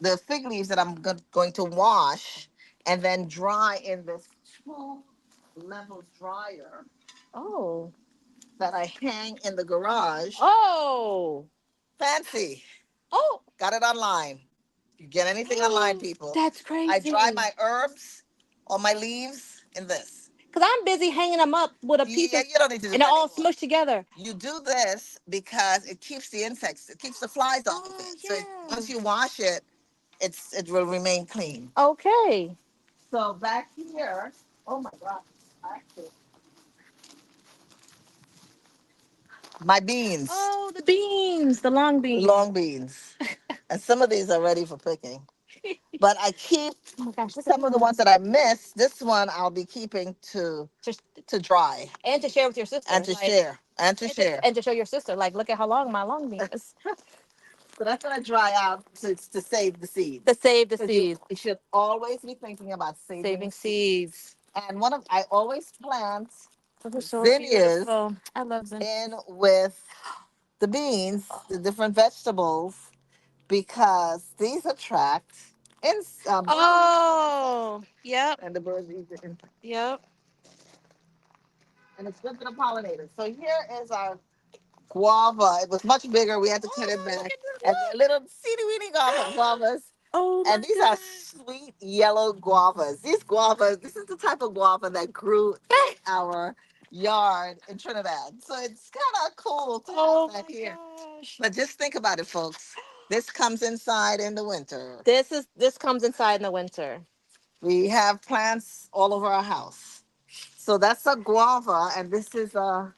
the fig leaves that I'm going to wash and then dry in this 2 level dryer Oh. that I hang in the garage. Oh. Fancy. Oh. Got it online. You get anything online, people. That's crazy. I dry my herbs or my leaves in this. Because I'm busy hanging them up with a piece Yeah, of, you don't need to do and they're that all anymore. smushed together. You do this because it keeps the insects, it keeps the flies off of it. So once you wash it, it will remain clean. Okay. So back here, oh my God, actually, my beans, Oh, the beans, the long beans. long beans, and some of these are ready for picking. But I keep Oh my gosh, some of the ones that I missed. This one I'll be keeping to dry and to share with your sister, and to like, share and to share. and to show your sister, like, look at how long my long bean is. So that's gonna dry out to save the seeds. To save the 'Cause seeds, you should always be thinking about saving seeds. And I always plant Those are so zinnias beautiful. I love zinnias. in with the beans, the different vegetables, because these attract Oh, yep, and the birds eat it. yep. And it's good for the pollinators. So here is our guava. It was much bigger. We had to cut it back. And they're little teeny weeny guavas. Oh my And these are sweet yellow guavas. This is the type of guava that grew in our yard in Trinidad. So it's kind of cool to Oh have that my here. gosh. But just think about it, folks. This comes inside in the winter. This comes inside in the winter. We have plants all over our house. So that's a guava, and this is a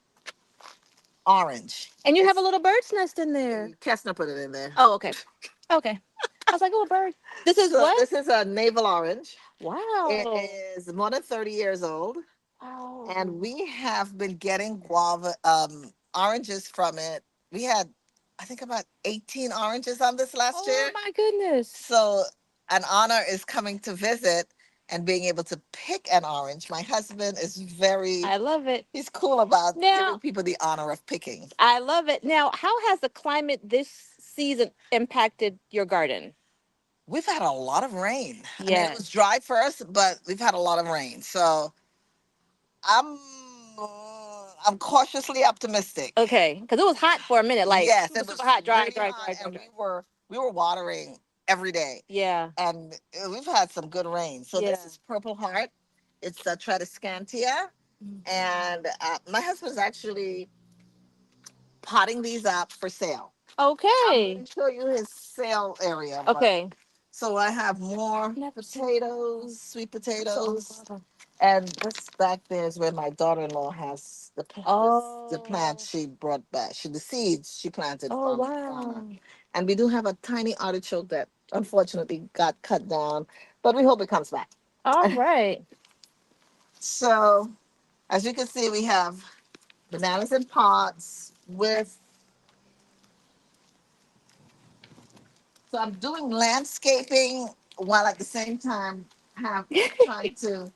orange. And you have a It's little bird's nest in there. Kestner put it in there. Oh, okay. Okay. I was like, oh, a bird. This is So what? this is a navel orange. It Wow. is more than 30 years old, Oh. and we have been getting guava oranges from it. We had, I think, about 18 oranges on this last Oh year. my goodness. So an honor is coming to visit and being able to pick an orange. My husband is very, I love it. he's cool about Now, giving people the honor of picking. I love it. Now, how has the climate this season impacted your garden? We've had a lot of rain. I mean, it Yeah. was dry first, but we've had a lot of rain. So I'm I'm cautiously optimistic. Okay, because it was hot for a minute, like Yes, super, it was super hot, dry, really dry, hot, dry, dry, and dry. we were watering every day, Yeah. and we've had some good rain. So this Yeah. is Purple Heart. It's a Tradescantia, and my husband's actually potting these up for sale. I'm Okay. going to show you his sale area. but- Okay. So I have more Never seen- potatoes, sweet potatoes. So- And this back there is where my daughter-in-law has the plant Oh. she brought back. The seeds she planted Oh from Ghana. wow. And we do have a tiny artichoke that unfortunately got cut down, but we hope it comes back. All right. So as you can see, we have bananas in pots with. So I'm doing landscaping while at the same time trying to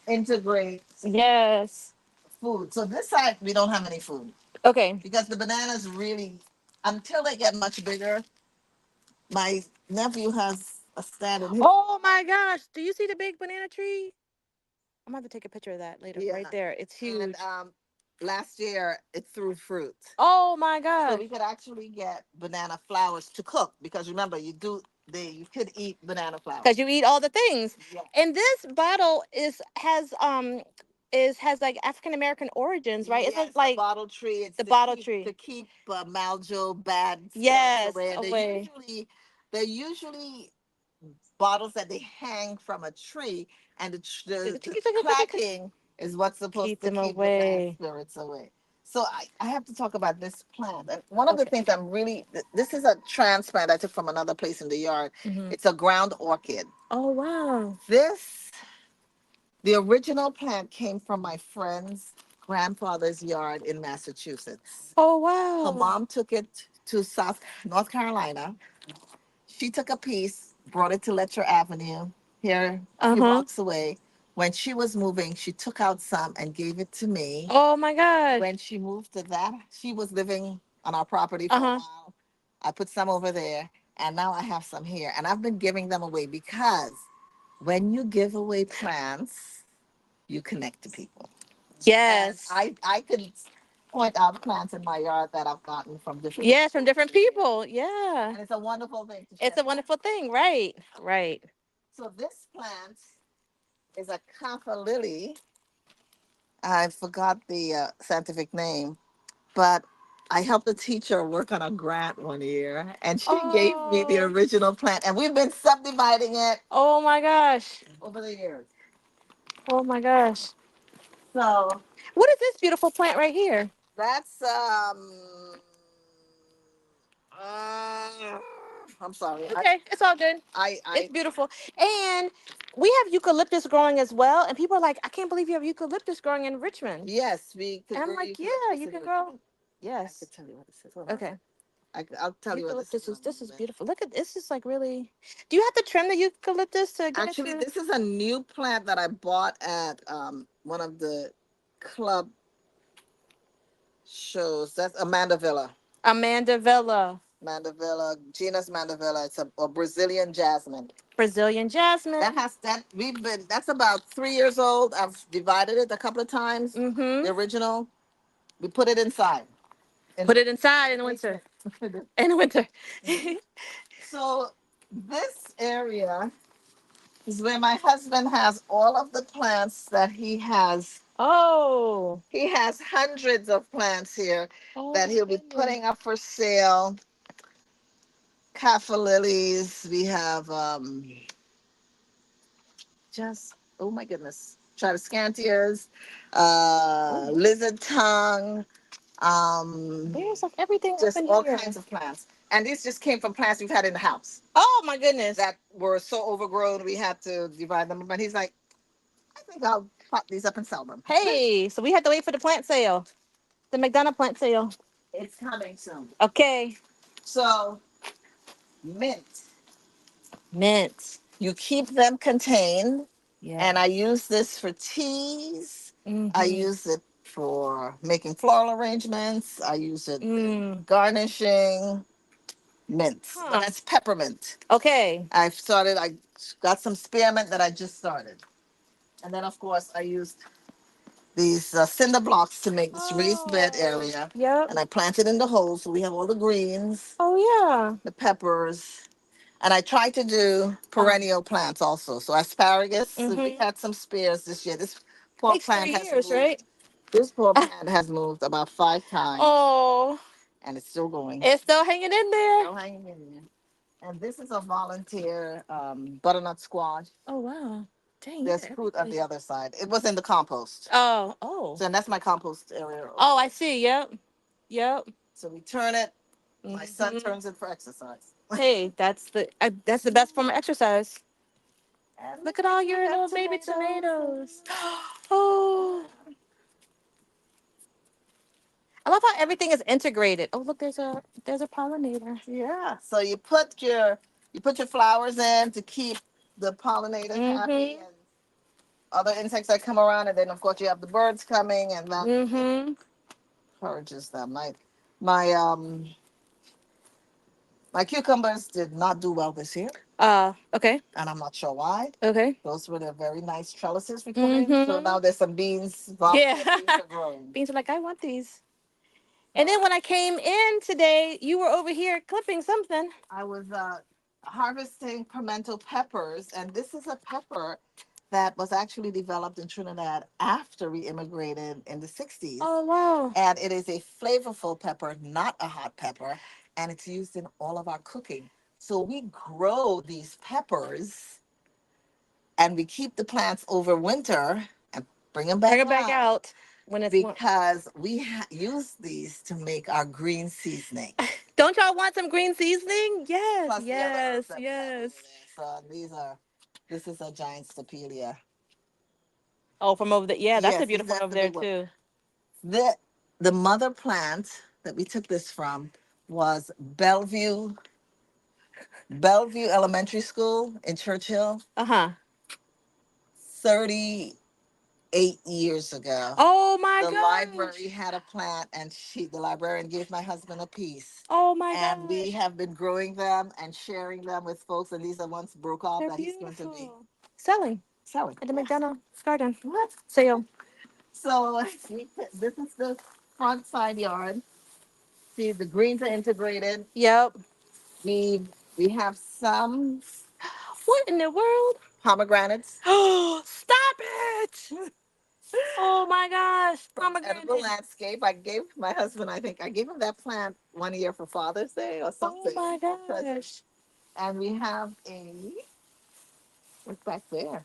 integrate Yes. food. So this side we don't have any food Okay. because the bananas really, until they get much bigger. My nephew has a stand in his. Oh my gosh. Do you see the big banana tree? I'm gonna have to take a picture of that later. Yeah. Right there. It's huge. And last year it threw fruit. Oh my So gosh. we could actually get banana flowers to cook because remember you could eat banana flowers. Because you eat all the things. Yeah. And this bottle has like African American origins, right? Yes, It's like the bottle tree. It's the bottle tree. to keep maljo bad spirits Yes, away. And away. they're usually bottles that they hang from a tree, and the clacking is what's supposed Keep to them keep the bad away. spirits away. So I have to talk about this plant. And one of the Okay. things this is a transplant I took from another place in the yard. Mhm. It's a ground orchid. Oh wow. The original plant came from my friend's grandfather's yard in Massachusetts. Oh Her wow. mom took it to North Carolina. She took a piece, brought it to Letcher Avenue, here a few blocks away. When she was moving, she took out some and gave it to me. Oh my gosh. When she moved to that, she was living on our property for a while. I put some over there, and now I have some here. And I've been giving them away because when you give away plants, you connect to people. Yes. And I could point out plants in my yard that I've gotten from different. Yes, from different people. Yeah. And it's a wonderful thing to It's share. a wonderful thing, right? Right. So this plant is a kafa lily. I forgot the scientific name, but I helped a teacher work on a grant one year, and she gave me the Oh. original plant, and we've been subdividing it Oh my gosh. over the years. Oh my gosh. So What is this beautiful plant right here? that's uh, I'm sorry. Okay, it's all good. It's beautiful. And we have eucalyptus growing as well. And people are like, I can't believe you have eucalyptus growing in Richmond. Yes, we could. And I'm grow like, yeah, eucalyptus you in can Richmond. grow. I Yes. could tell you what this is. Hold on. Okay. I'll tell you what this Eucalyptus is. this is beautiful. Look at this is like really. Do you have to trim the eucalyptus to get Actually, it to? this is a new plant that I bought at one of the club shows. That's Amanda Villa. Amanda Villa. Mandevilla, genus Mandevilla. It's a Brazilian jasmine. Brazilian jasmine. That's about 3 years old. I've divided it a couple of times. Mm-hmm. The original, we put it inside. Put it inside in the winter. In the winter. So this area is where my husband has all of the plants that he has Oh. He has hundreds of plants here Oh that my he'll be goodness. putting up for sale. Kaffir lilies. We have just oh my goodness, tradescantias, Oh, lizard tongue, there's like everything up just in all here. kinds of plants. And these just came from plants we've had in the house Oh my goodness. that were so overgrown we had to divide them. But he's like, I think I'll pop these up and sell them. Hey, so we have to wait for the plant sale. The McDonough plant sale. It's coming soon. Okay. So mint, Mint. you keep them contained. Yeah. And I use this for teas. I Mm-hmm. use it for making floral arrangements. I use it in Mm. garnishing. Mint, but Huh. that's peppermint. Okay. I got some spearmint that I just started. And then, of course, I used these cinder blocks to make this raised bed area. Yep. And I planted in the holes. So we have all the greens, Oh yeah. the peppers. And I tried to do perennial plants also. So asparagus, we Mm-hmm. had some spears this year. This poor Takes plant 3 has years, right? moved. This poor plant has moved about 5 times. Oh, And it's still going. it's still hanging in there. Still hanging in there. And this is a volunteer butternut squash. Oh wow. Dang. There's fruit on the other side. It was in the compost. Oh, oh. So and that's my compost area. Oh, I see. Yep. Yep. So we turn it. My son Mhm. turns it for exercise. Hey, that's the best form of exercise. And Look at all we your have little baby tomatoes. tomatoes. Oh, I love how everything is integrated. Oh, look, there's a pollinator. Yeah. So you put your flowers in to keep the pollinators happy and other insects that come around, and then of course you have the birds coming, and that Mm-hmm. encourages them. My my cucumbers did not do well this year, Okay. and I'm not sure why. Okay. Those were the very nice trellises we put in. So Mm-hmm. now there's some beans. Volunteer Yeah. beans are growing. Beans are like, I want these. And then when I came in today, you were over here clipping something. I was harvesting pimento peppers, and this is a pepper that was actually developed in Trinidad after we immigrated in the 60s. Oh wow. And it is a flavorful pepper, not a hot pepper, and it's used in all of our cooking. So we grow these peppers and we keep the plants over winter and bring them Bring back it back out when it's warm. because we use these to make our green seasoning. Don't y'all want some green seasoning? Yes, Plus the other yes, herbs that we have over yes. there. So this is a giant stopelia. Oh, from over there. Yeah, that's a Yes, beautiful one that's over the there big one. too. The mother plant that we took this from was Bellevue Elementary School in Churchill Uh-huh. 38 years ago. Oh my The gosh. library had a plant, and the librarian gave my husband a piece. Oh my And we gosh. have been growing them and sharing them with folks. And these are ones broke off They're that he's going to be beautiful. Selling selling. at the Yes. McDonough garden What? sale. So this is the front side yard. See, the greens are integrated. Yep. We we have some What in the world? pomegranates. Oh, stop it. Oh my gosh. From Edible Pomegranate. Landscape. I gave my husband, I think I gave him that plant one year for Father's Day or Oh something. my for present. gosh. And we have what's back there?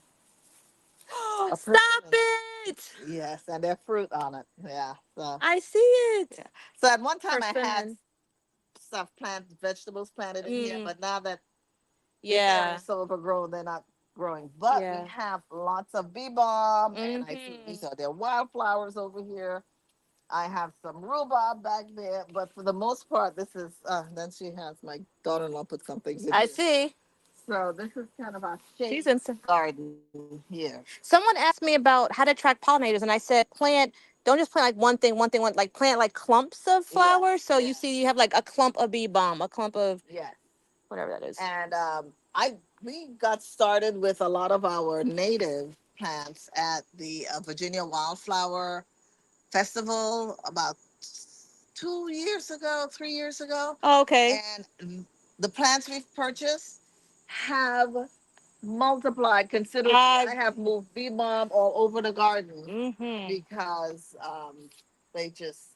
A Stop persimmon. it. Yes, and there's fruit on it. Yeah. So I see it. yeah. So at one time I had Persimmon. vegetables planted in here, but now that this area Yeah. is so overgrown, they're not growing. But Yeah. we have lots of bee balm, and I think Mhm. these are their wildflowers over here. I have some rhubarb back there, but for the most part, this is. Then she has my daughter-in-law put some things in I here. see. So this is kind of our She's shade in. garden here. Someone asked me about how to attract pollinators, and I said, plant. Don't just plant like one thing, like plant like clumps of flowers. So you see, you have like a clump of bee balm, a clump of Yes. whatever that is. And we got started with a lot of our native plants at the Virginia Wildflower Festival about 2 years ago, 3 years ago. Oh, okay. And the plants we've purchased have multiplied considerably. I have moved bee balm all over the garden because they just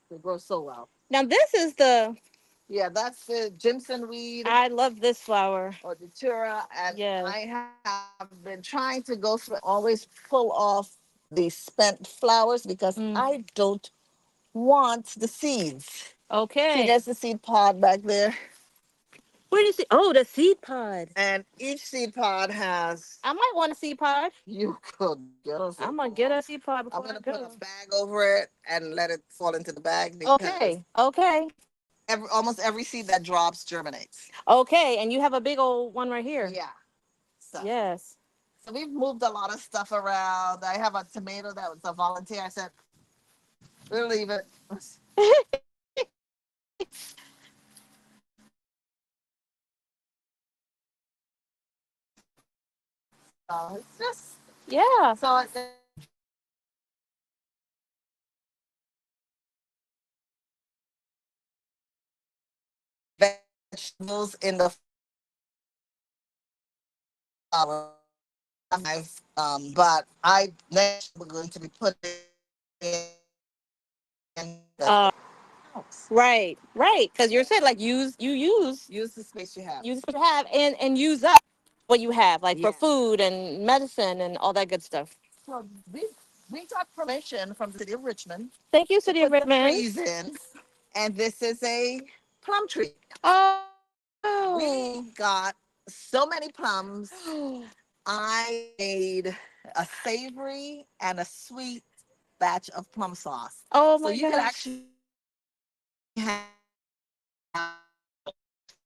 they grow so well. Now this is the. Yeah, that's the Jimson weed I love this flower. or Datura, and Yes. I have been trying to go through always pull off the spent flowers because I don't want the seeds. See, Okay. there's the seed pod back there. Where do you see? Oh, the seed pod. And each seed pod has, I might want a seed pod. you could get a seed I'm gonna pod. get a seed pod I'm before going I to put go. a bag over it and let it fall into the bag because Okay. Okay. almost every seed that drops germinates. Okay. And you have a big old one right here. Yeah. So, Yes. so we've moved a lot of stuff around. I have a tomato that was a volunteer. I said, we'll leave it. It's just, Yeah. so it's vegetables in the flower. But I next we're going to be putting in the Uh. house. Right. Right. Because you said like Use the space you have. use what you have and use up what you have like for Yeah. food and medicine and all that good stuff. So we got permission from the city of Richmond Thank you, to City of put the Richmond. trees in, and this is a plum tree. Oh. We got so many plums. I made a savory and a sweet batch of plum sauce. Oh So my you could gosh. actually have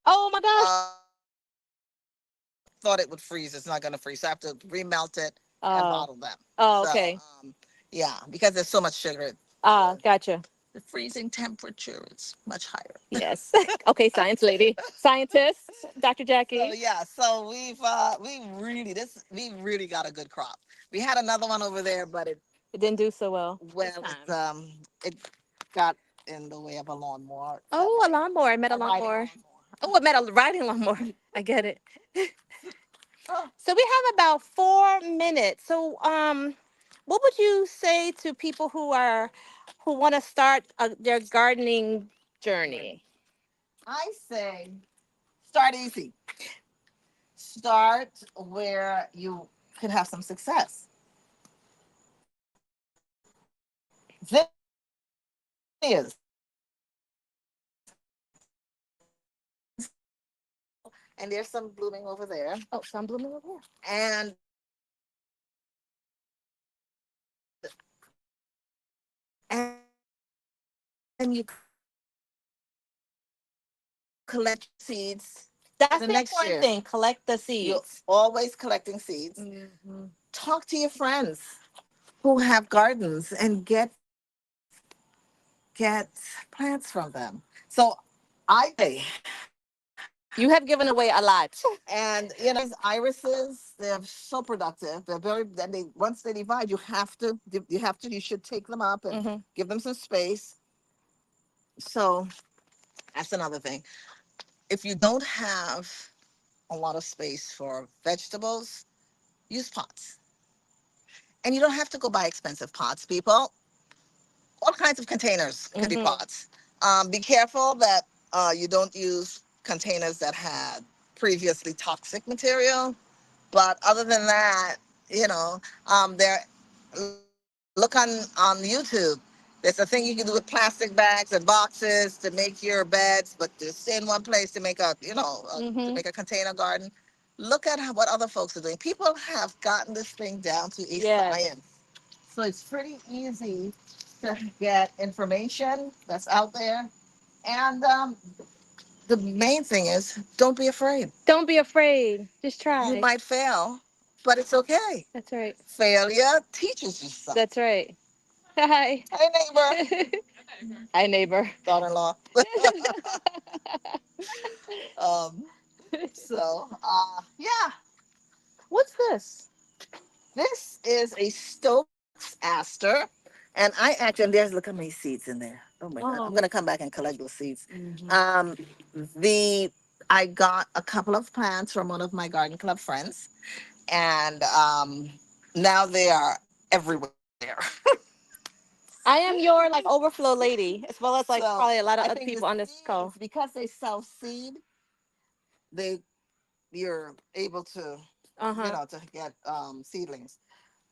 Oh my gosh. thought it would freeze. It's not going to freeze. So I have to remelt it and Oh. bottle them. Oh, So, okay. yeah, because there's so much sugar. Gotcha. The freezing temperature is much higher. Yes. Okay, science lady. Scientist, Dr. So Jackie. yeah, so we really got a good crop. We had another one over there, but It didn't do so well. it got in the way of a lawnmower. Oh, a lawnmower. I met a A riding lawnmower. lawnmower. Oh, I met a riding lawnmower. I get it. Oh, So we have about 4 minutes. So, what would you say to people who want to start their gardening journey? I say start easy. Start where you could have some success. Zinnias. And there's some blooming over there. Oh, some blooming over here. And and you collect seeds That's the the next important year. thing. Collect the You're seeds. always collecting seeds. Talk to your friends who have gardens and get plants from them. So I You have given away a lot. and these irises, they're so productive. They're very then they once they divide, you should take them up and Hmm. give them some space. So that's another thing. If you don't have a lot of space for vegetables, use pots. And you don't have to go buy expensive pots, people. All kinds of containers could be pots. Be careful that you don't use containers that had previously toxic material. But other than that, there. Look on YouTube. There's a thing you can do with plastic bags and boxes to make your beds, but to stay in one place to make to make a container garden. Look at what other folks are doing. People have gotten this thing down to a Yes. science. So it's pretty easy to get information that's out there. And the main thing is don't be afraid. Don't be afraid. Just You try. might fail, but it's okay. That's right. Failure teaches you something. That's right. Hi. Hey, neighbor. Hi, neighbor. Daughter-in-law. um, yeah, What's this? this is a Stokes aster. And there's, look how many seeds in there. Oh my God. I'm Oh. going to come back and collect those seeds. Mhm. The I got a couple of plants from one of my garden club friends, and now they are everywhere. I am your like overflow lady, as well as like So probably a lot of I other think the people on this call. seeds, because they self seed, they you're able to, Uh you huh. know, to get seedlings.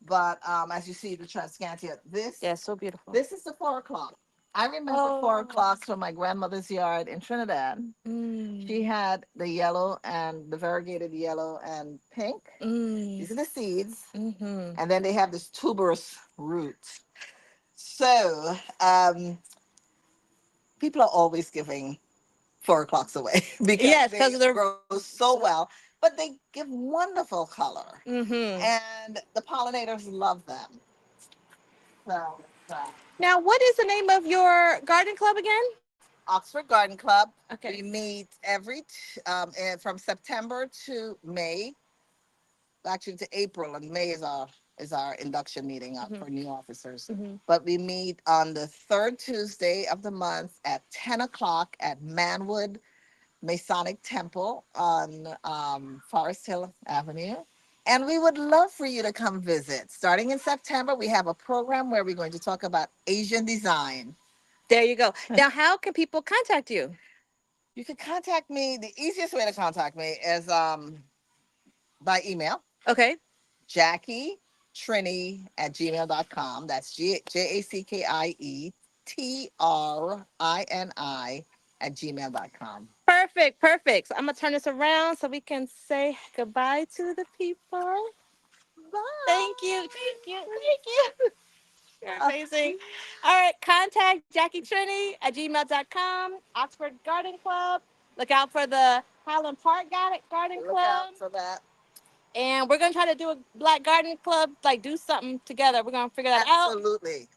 But as you see the Transcantia, Yeah, so beautiful. this is the 4 o'clock. I remember Oh. 4 o'clocks from my grandmother's yard in Trinidad. She Mm. had the yellow and the variegated yellow and pink. Mm. These are the seeds, Mm-hmm. and then they have this tuberous root. So people are always giving 4 o'clocks away because Yes, they because of the. grow so well, but they give wonderful color, Mm-hmm. and the pollinators love them. So, Now, what is the name of your garden club again? Oxford Garden Club. Okay. We meet and from September to May, actually to April, and May is our induction meeting Mm-hmm. for new officers. Mm-hmm. But we meet on the third Tuesday of the month at 10 o'clock at Manwood Masonic Temple on Forest Hill Avenue. And we would love for you to come visit. Starting in September, we have a program where we're going to talk about Asian design. There you go. Now, how can people contact you? You can contact me. The easiest way to contact me is by email, Okay. Jackie Trini at gmail.com. That's JACKIE at gmail.com. Perfect. Perfect. So I'm gonna turn this around so we can say goodbye to the people. Bye. Thank you. Thank you. Thank you. You're amazing. All right. Contact Jackie Trini at gmail.com. Oxford Garden Club. Look out for the Highland Park Garden Look Club. out for that. And we're gonna try to do a Black Garden Club, like do something together. We're gonna figure that out. Absolutely.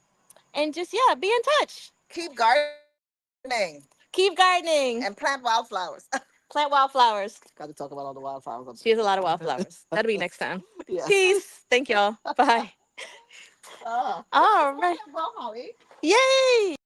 And just yeah, be in touch. Keep gardening Keep gardening. and plant wildflowers. Plant wildflowers. Got to talk about all the wildflowers. She has a lot of wildflowers. That'll be next time. Yes. Peace. Thank y'all. Bye. Oh, All right. well, Holly. Yay.